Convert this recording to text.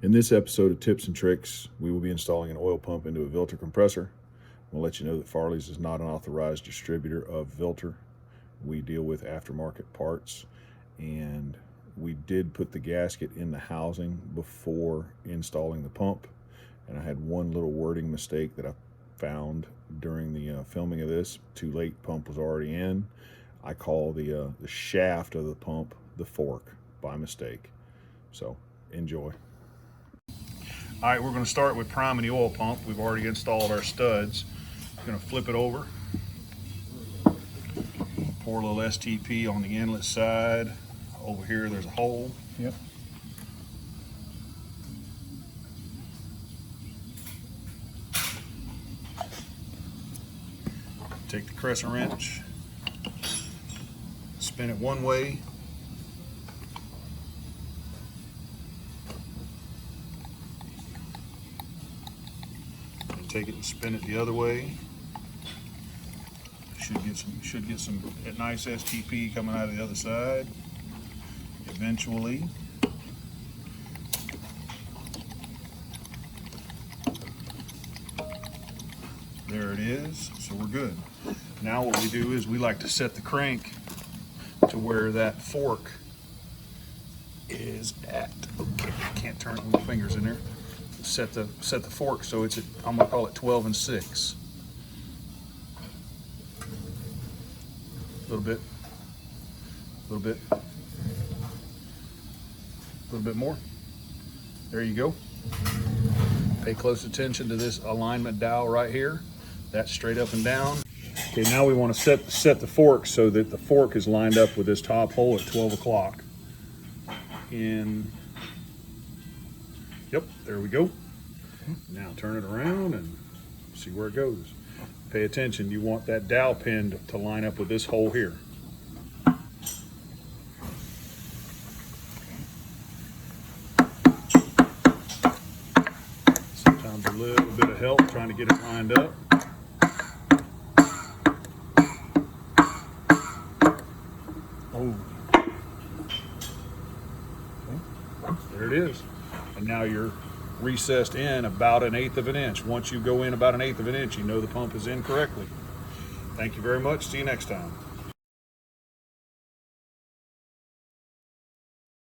In this episode of Tips and Tricks, we will be installing an oil pump into a Vilter compressor. We'll let you know that Farleys is not an authorized distributor of Vilter. We deal with aftermarket parts, and we did put the gasket in the housing before installing the pump, and I had one little wording mistake that I found during the filming of this. Too late, pump was already in. I call the shaft of the pump the fork by mistake. So enjoy. All right, we're going to start with priming the oil pump. We've already installed our studs. I'm going to flip it over, pour a little STP on the inlet side. Over here there's a hole. Yep. Take the crescent wrench, spin it one way, and take it and spin it the other way. Should get some nice STP coming out of the other side. Eventually, there it is. So we're good. Now what we do is we like to set the crank to where that fork is at. Okay, can't turn it with my fingers in there. Set the fork so it's at, I'm gonna call it 12 and 6. A little bit, a little bit, a little bit more. There you go. Pay close attention to this alignment dial right here. That's straight up and down. Okay, now we want to set the fork so that the fork is lined up with this top hole at 12 o'clock. And yep, there we go. Now turn it around and see where it goes. Pay attention, you want that dowel pin to line up with this hole here. Sometimes a little bit of help trying to get it lined up. Oh. Okay. There it is. And now you're recessed in about 1/8 of an inch. Once you go in about 1/8 of an inch, you know the pump is in correctly. Thank you very much. See you next time.